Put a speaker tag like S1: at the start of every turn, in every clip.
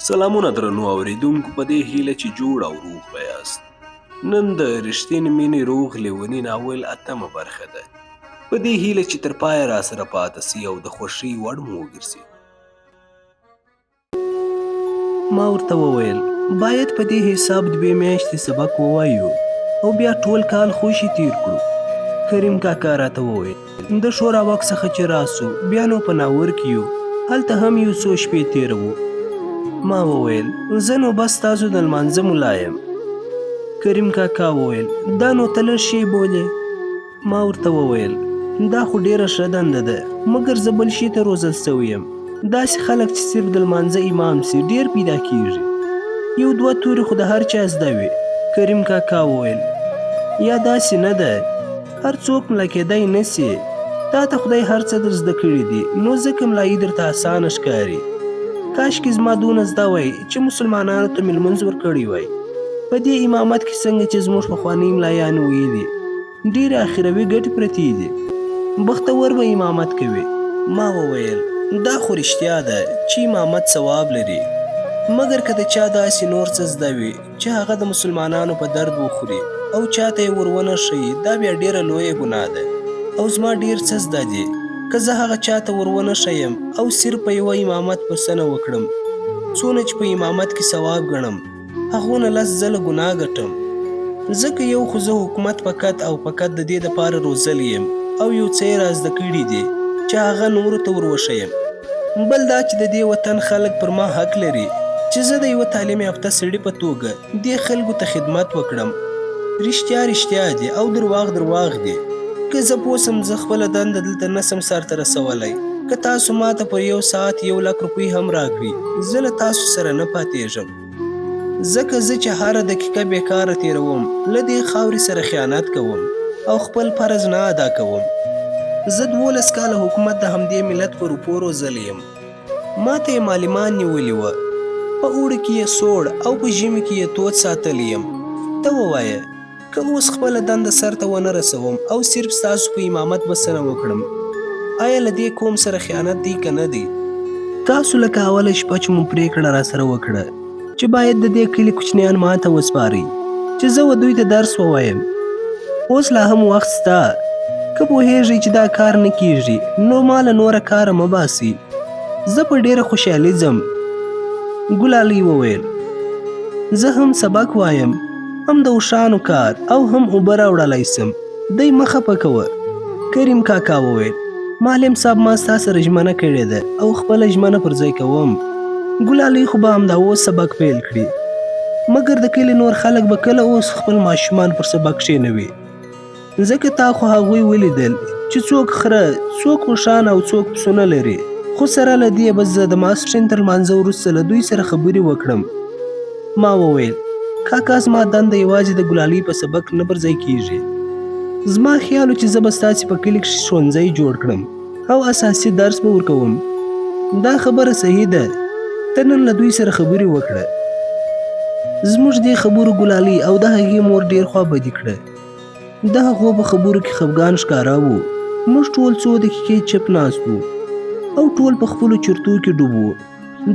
S1: سلامونه درنو اوریدونکو، په دې هیله چې جوړ او روغ به یاست. نن د رښتینې مینې روغ لیوني ناول اتمه برخه ده. په دې هیله چې تر پایه راسره پاتې سي او د خوښۍ وړ مو وګرځي. ما ورته وویل باید په دې حساب 2 میاشتې سبق ووایو او بیا ټول کال خوشي تیر کړو. کریم کاکا راته وویل د شورا وخت څخه چې راسو بیا نو په ناور کې یو، هلته هم یو څو شپې تیروو. ما وویل زه نو بس تاسو د لمانځه ملا یم. کریم کاکا وویل دا نو ته لږ شی بولې. ما ورته وویل دا خو ډیره ښه دنده ده، مګر زه بل شي ته روزل سوی یم. داسې خلک چې صرف د لمانځه امام سي ډیر پیدا کیږي. 1-2 تورې خو د هر چا زده وي. کریم کاکا وویل یا داسې نه ده، هر څوک ملا کېدی نه سي. تا ته خدای هر څه در زده کړي دي، نو ځکه ملایي درته اسانه ښکاري. کاشکې زما دونه زده وای چې مسلمانانو ته مې لمونځ ورکړی وای. په دې امامت کې څنګه چې زموږ پخواني ملایانو ویلي ډېرې اخروي ګټې پرتې دي، بختور به امامت کوي. ما وویل دا خو رښتیا ده چې امامت ثواب لري، مګر که د چا داسې نور څه زده وي چې هغه د مسلمانانو په درد وخوري او چاته یې ورونه ښیي، دا بیا ډېره لویه ګناه ده. او زما ډېر څه زده دي، که زه هغه چاته ورونه ښیم او صرف په یوه امامت پوښتنه وکړم، څونه چې په امامت کې ثواب ګڼم هغونه 10 ځله ګناه ګټم. ځکه یو خو زه حکومت فقط او فقط د دې دپاره روزلی یم او یو څه یې را زده کړي دي چې هغه نورو ته ور وښیم. بل دا چې د دې وطن خلک پر ما حق لري چې زه د یوه تعلیم یافته سړي په توګه دې خلکو ته خدمت وکړم. رښتیا رښتیا دي او درواغ درواغ دي. که زه پوه سم زه خپله دنده دلته نسم سرته رسولی، که تاسو ماته پر 1 ساعت 1 لک روپۍ هم راکړي زه له تاسو سره نه پاتېږم. ځکه زه چې هره دقیقه بېکاره تېروم له دې خاورې سره خیانت کوم او خپل فرض نه ادا کوم. زه 12 کاله حکومت د همدې ملت په روپو روزلی یم. ما ته یې معلمان نیولي وه، په اوړي کې یې سوړ او په ژمي کې یې تود ساتلی یم. ته ووایه که اوس خپله دنده سرته ونه رسوم او صرف ستاسو په امامت بسنه وکړم، آیا له دې قوم سره خیانت دی که نه دی؟ تاسو لکه اوله شپه چې مو پرېکړه راسره وکړه چې باید د دې کلي کوچنیان ما ته وسپارئ چې زه و دوی ته درس ووایم. اوس لا هم وخت سته، که پوهېږئ چې دا کار نه کیږي نو ما له نوره کاره مه باسئ. زه په ډېره خوشحالي ځم. ګلالۍ وویل زه هم سبق وایم، هم د اوښانو کار او هم اوبه راوړلی سم، دی مه خفه کوه. کریم کاکا وویل معلم صاحب ما ستا سره ژمنه کړې ده او خپله ژمنه پر ځای کوم. ګلالۍ خو به همدا اوس سبق پیل کړي، مګر د کلي نور خلک به کله اوس خپل ماشومان پر سبق کښېنوي، ځکه تا خو هغوی ولیدل چې څوک خره، څوک اوښان او څوک پسونه لري. خو سره له دې به زه د ماسپښین تر لمانځه وروسته له دوی سره خبرې وکړم. ما وویل کاکا زما دنده یوازې د ګلالۍ په سبق نه پر ځای کیږي. زما خیال و چې زه به ستاسې په کلي کښې ښوونځی جوړ کړم او اساسي درس به ورکوم. دا خبره صحیح ده، ته نن له دوی سره خبرې وکړه. زموږ دې خبرو ګلالۍ او د هغې مور ډېر خوابدي کړه. د هغو په خبرو کې خفګان ښکاره و. موږ ټول څو دقیقې چپ ناست وو او ټول په خپلو چرتو کې ډوب وو.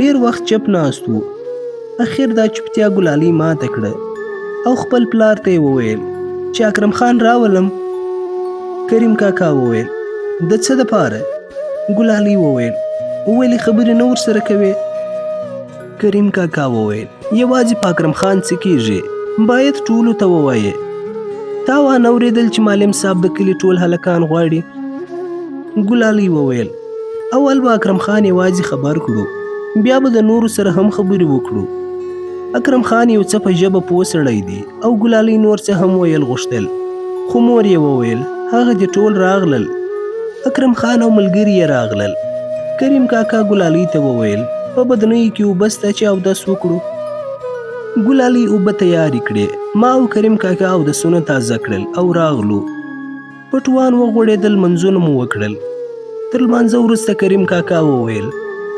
S1: ډېر وخت چپ ناست وو. اخر دا چوپتیا ګلالۍ ماته کړه او خپل پلار ته یې وویل چې اکرم خان راولم. کریم کاکا وویل د څه دپاره؟ ګلالۍ وویل ولې خبرې نه ورسره کوې؟ کریم کاکا وویل یوازې په اکرم خان څه کیږي، باید ټولو ته ووایې. تا وانه اورېدل چې معلم صاحب د کلي ټول هلکان غواړي؟ ګلالۍ وویل اول به اکرم خان یوازې خبر کړو، بیا به د نورو سره هم خبرې وکړو. اکرم خان یو څه په ژبه پوه سړی دی او ګلالۍ نور څه هم ویل غوښتل، خو مور یې وویل هغه دې ټول راغلل، اکرم خان او ملګري یې راغلل. کریم کاکا ګلالۍ ته وویل په بدنیو کې اوبه شته چې اودس وکړو. ګلالۍ اوبه تیارې کړې. ما او کریم کاکا اودسونه تازه کړل او راغلو. پټوان وغوړېدل، منځونه مو وکړل. تر لمانځه وروسته کریم کاکا وویل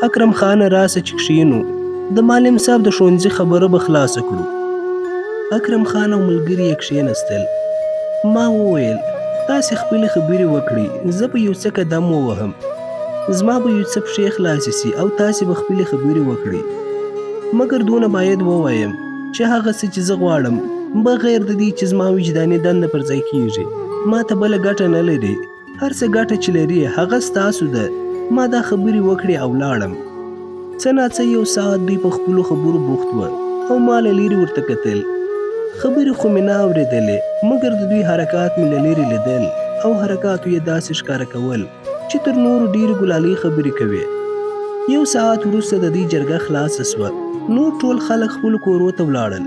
S1: اکرم خان راسه چې کښېنو، د معلم صاحب د ښوونځي خبره به خلاصه کړو. اکرم خان او ملګري یې کښېنستل. ما وویل تاسې خپلې خبرې وکړئ، زه به یو څه قدم ووهم، زما به یو څه پښې خلاصې سي او تاسې به خپلې خبرې وکړئ. مګر دونه باید ووایم چې هغه څه چې زه غواړم بغیر د دې چې زما وجداني دنده پر ځای کیږي ما ته بله ګټه نه لري. هر څه ګټه چې لري هغه ستاسو ده. ما دا خبرې وکړې او لاړم. څه ناڅه یو ساعت دوی په خپلو خبرو بوخت وه او ما له لرې ورته کتل. خبرې خو مې نه اورېدلې مګر د دوی حرکات مې له لرې لیدل او حرکاتو یې داسې ښکاره کول چې تر نورو ډېرې ګلالۍ خبرې کوي. یو ساعت وروسته د دوی جرګه خلاصه سوه. نور ټول خلک خپلو کورو ته ولاړل.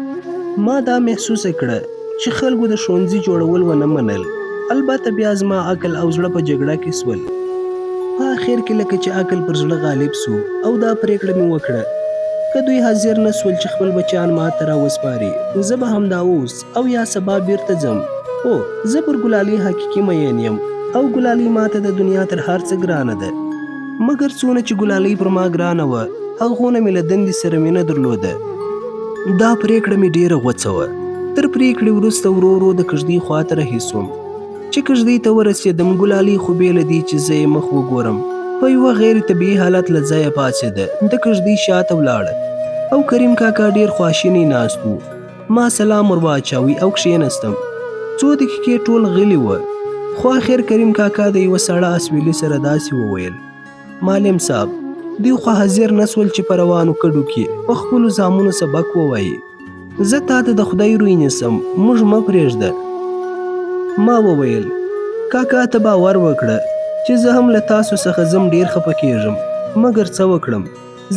S1: ما دا محسوسه کړه چې خلکو د ښوونځي جوړول ونه منل. البته بیا زما عقل او زړه په جګړه کې سول. په اخر کې لکه چې عقل پر زړه غالب سو او دا پریکړه مې وکړه که دوی حاضر نه سول چې خپل بچیان ما ته راوسپاري زه به همدا اوس او یا سبا بیرته ځم. هو زه پر ګلالۍ حقیقي مین یم او ګلالۍ ما ته د دنیا تر هر څه ګرانه ده. مګر څونه چې ګلالۍ پر ما ګرانه وه هغونه مې له دندې سره مینه درلوده. دا پریکړه مې ډېره غوڅه وه. تر پریکړې وروسته ورو ورو د کږدۍ خواته رهي سوم. چې کږدۍ ته ورسېدم ګلالۍ خو بې له دې چې زه یې مخ وګورم په یوه غیر طبیعي حالت له ځایه پاڅېده. د کږدۍ شاته ولاړه او کریم کاکا ډېر خواشینی ناست و. ما سلام ور واچاوی او کښېنستم. څو دقیقې ټول غلي وه خو اخر کریم کاکا د یوه سړه اسویلي سره داسې وویل معلم صاحب دوی خو حاضر نه سول چې په روانو کډو کې په خپلو زامنو سبق ووایي. زه تا ته د خدای روی نیسم موږ مه پرېږده. ما وویل کاکا ته باور وکړه چې زه هم له تاسو څخه ځم ډېر خفه کېږم مګر څه وکړم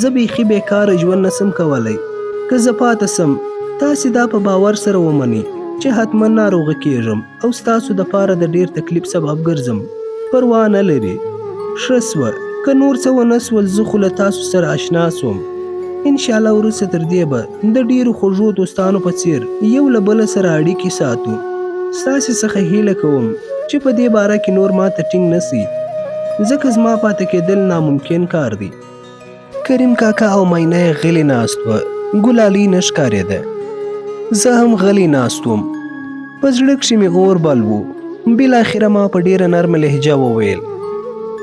S1: زه بیخي بېکاره ژوند نسم کولی. که زه پاته سم تاسې دا په باور سره ومنئ چې حتما ناروغه کېږم او ستاسو دپاره د ډېر تکلیف سبب ګرځم. پروا نه لري. ښه سوه که نور څه ونه سول زه خو له تاسو سره اشنا سوم. انشاءالله وروسته تر دې به د ډېرو خوږو دوستانو په څېر یو له بله سره اړیکې ساتو. ستاسې څخه هیله کوم چې په دې باره کې نور ماته ټینګ نسي ځکه زما پاتې کېدل ناممکن کار دی. کریم کاکا او ماینه یې غلې ناست وه. ګلالۍ نه ښکارېده. زه هم غلی ناست وم. په زړه کښې مې اور بل و. بالاخره ما په ډېره نرمه لهجه وویل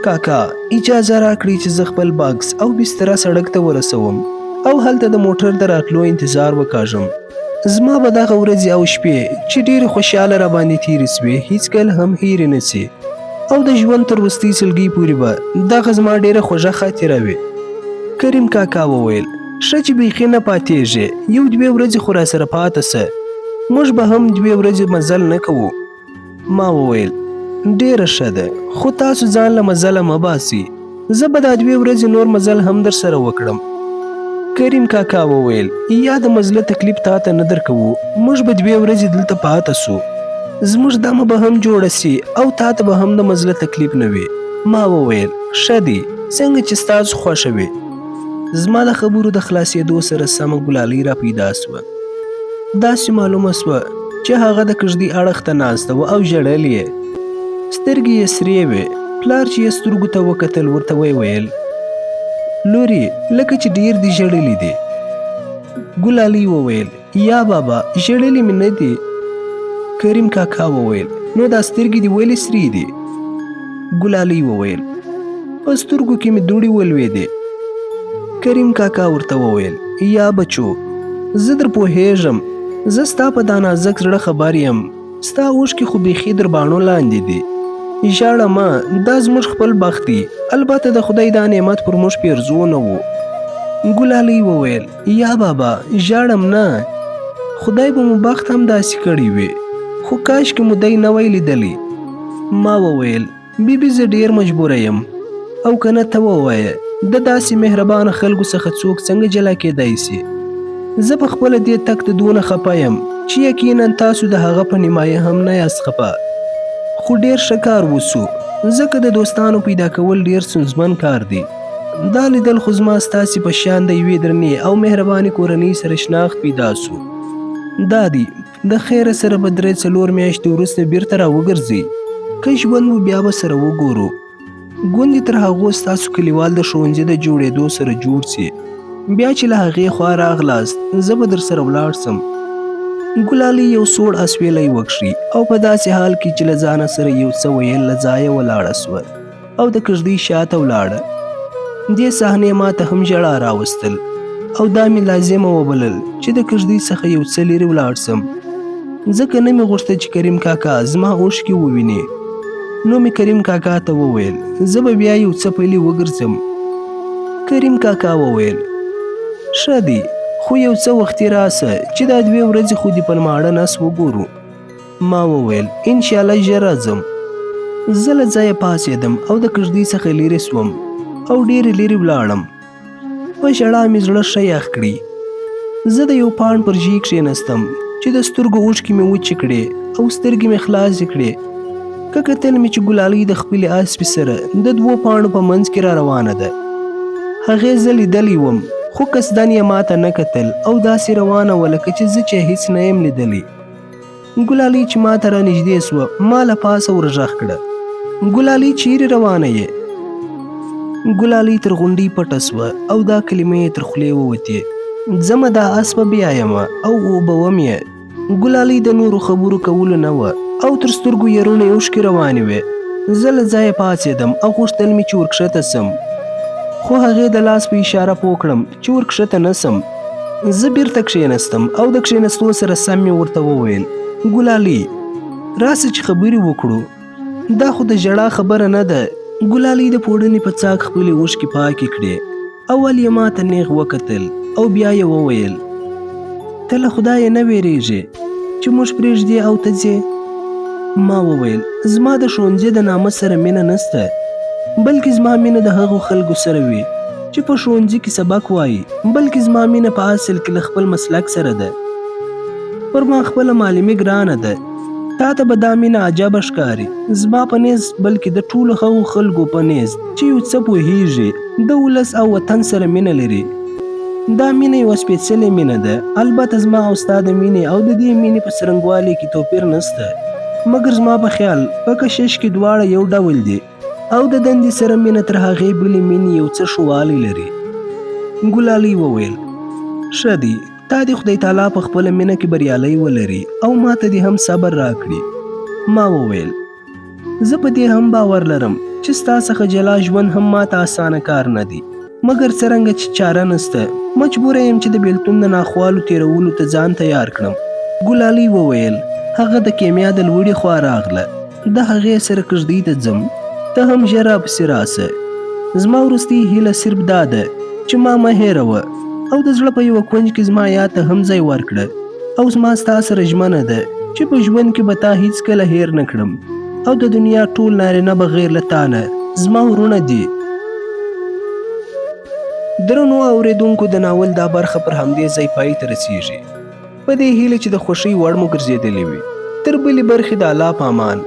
S1: کاکا اجازه راکړئ چې زه خپل باکس او بستره سړک ته ورسوم او هلته د موټر د راتلو انتظار وکاږم. زما به دغه ورځې او شپې چې ډېرې خوشحاله راباندې تېرې سوې هېڅکله هم هېرې نه سي او د ژوند تر وروستۍ سلګۍ پورې به دغه زما ډېره خوږه خاطره وي. کریم کاکا وویل ښه چې بیخي نه پاتېږې یو دوې ورځې خو راسره پاته سه موږ به هم 2 ورځې مزل نه کوو. ما وویل ډېره ښه ده خو تاسو ځان له مزله مه باسئ زه به دا 2 ورځې نور مزل هم در سره وکړم. کریم کاکا وویل یا د مزله تکلیف تا ته نه درکوو موږ به 2 ورځې دلته پاته سو زموږ دمه به هم جوړه سي او تا ته به هم د مزله تکلیف نه وي. ما وویل ښه دی څنګه چې ستاسو خوښه وي. زما د خبرو د خلاصېدو سره سمه ګلالۍ را پیدا سوه. داسې معلومه سوه چې هغه د کږدۍ اړخ ته ناسته وه او ژړل یې. سترګې یې سرې وې. پلار چې یې سترګو ته وکتل ورته ویل لورې لکه چې ډېر دې ژړلي دي. ګلالۍ وویل یا بابا ژړلي مې نه دي. کریم کاکا وویل نو دا سترګې دې ولې سرې دي؟ ګلالۍ وویل په سترګو کې مې دوړې ولوېدې. کریم کاکا ورته وویل یا بچو زه در پوهېږم زه ستا په دا نازک زړه خبر یم ستا اوښکې خو بیخي در باڼو لاندې دي. ژاړه مه دا زموږ خپل بخت دی البته د خدای دا نعمت پر موږ پیرزو نه و. ګلالۍ وویل یا بابا ژاړم نه خدای به مو بخت هم داسې کړی وي خو کاشکې مو دی نه وی لیدلی. ما وویل بیبي زه ډېر مجبوره یم او که نه ته ووایه د داسې مهربانه خلکو څخه څوک څنګه جلا کېدی سي. زه په خپله دې تک ته دونه خفه یم چې یقینا تاسو د هغه په نیمایه هم نه یاست خفه. خو ډېر ښه کار وسو ځکه د دوستانو پیدا کول ډېر ستونزمن کار دی. دا لیدل خو زما ستاسې په شان د یوې درنې او مهربانې کورنۍ سره شناخت پیدا سو. دا دی د خیره سره به 3-4 میاشتې وروسته بیرته راوګرځئ که ژوند مو بیا به سره وګورو. ګوندې تر هغو ستاسو کلیوال د ښوونځي د جوړېدو سره جوړ سي. بیا چې له هغې خوا راغلاست زه به در سره ولاړ سم. ګلالۍ یو سوړ اسویلی وکښي او په داسې حال کې چې له ځانه سره یو څه ویل له ځایه ولاړه سوه او د کږدۍ شاته ولاړه. دې صحنې ما ته هم ژړا راوستل او دا مې لازمه وبلل چې د کږدۍ څخه یو څه لرې ولاړ سم، ځکه نه مې غوښته چې کریم کاکا زما اوښکې وویني. نو مې کریم کاکا ته وویل زه به بیا یو څه پلی وګرځم. کریم کاکا وویل ښه دی، خو یو څه وختي راسه چې دا 2 ورځې خو دې په ماړه نس وګورو. ما وویل انشاءالله ژر راځم. زه له ځایه پاڅېدم او د کږدۍ څخه لرې سوم او ډېرې لرې ولاړم. په ژړا مې زړه ښه یخ کړي. زه د یو پاڼ پر ژۍ کښېنستم چې د سترګو اوښکې مې وچې کړې او سترګې مې خلاصې کړې. که کتل مې چې ګلالۍ د خپلې اسپې سره د 2 پاڼو په منځ کې را روانه ده. هغې زه لیدلی وم، خو قصدن یې ماته نه کتل او داسې روانه وه لکه چې زه چې هیڅ نه یم لیدلی. ګلالۍ چې ماته را نږدې سوه ما له پاسه ورغږ کړه ګلالۍ چیرې روانه یې؟ ګلالۍ تر غونډۍ پټه سوه او دا کلمې یې تر خولې ووتې ځمه دا اس به بیایمه او اوبوم یې. ګلالۍ د نورو خبرو کولو نه وه او تر سترګو یې روڼې اوښکې روانې وې. زه له ځایه پاڅېدم او غوښتل مې چې ورکښته سم، خو هغې د لاس په اشاره پوه کړم چې ورکښته نه سم. زه بیرته کښېنستم او د کښېنستو سره سم مې ورته وویل ګلالۍ راسه چې خبرې وکړو، دا خو د ژړا خبره نه ده. ګلالۍ د پوړنې په څاک خپلې اوښکې پاکې کړې. اول یې ماته نیغ وکتل او بیا یې وویل ته له خدایه نه ویرېږې چې موږ پرېږدې او ته ځې؟ ما وویل زما د ښوونځي د نامه سره مینه نسته، بلکې زما مینه د هغو خلکو سره وي چې په ښوونځي کې سبق وایي، بلکې زما مینه په اصل کې له خپل مسلک سره ده. پر ما خپله معلمي ګرانه ده، تا ته به دا مینه عجبه ښکاري، زما په نیز بلکې د ټولو هغو خلکو په نیز چې یو څه پوهیږي د ولس او وطن سره مینه لري. دا مینه یوه سپېڅلې مینه ده. البته زما او ستا د مینې او د دې مینې په څرنګوالي کې توپیر نسته، مګر زما په خیال په کشش کې دواړه یو ډول دي او د دندې سره مینه تر هغې بلې مینې یو څه ښه والی لري. ګلالۍ وویل ښه دی، تا دې خدای تعالی په خپله مینه کې بریالی ولري او ما ته دې هم صبر راکړي. ما وویل زه په دې هم باور لرم چې ستا څخه جلا ژوند هم ماته اسانه کار نه دی، مګر څرنګه چې چاره نسته مجبوره یم چې د بېلتون د ناخوالو تېرولو ته ځان تیار کړم. ګلالۍ وویل هغه د کیمیا د لوړې خوا راغله، د هغې سره کږدۍ ته ځم، ته هم ژر راپسې راسه. زما وروستۍ هیله صرف دا ده چې ما مه هېروه او د زړه په یوه کونج کې زما یاد ته هم ځای ورکړه او زما ستا سره ژمنه ده چې په ژوند کې به تا هیڅکله هېر نه کړم او د دنیا ټول نارینه بغیر له تا نه زما ورونه دي. درنو اورېدونکو د ناول دا برخه پر همدې ځای پای ته رسیږي، په دې هیله چې د خوښۍ وړ مو ګرځېدلې وي. تر بلې برخې د الله په امان.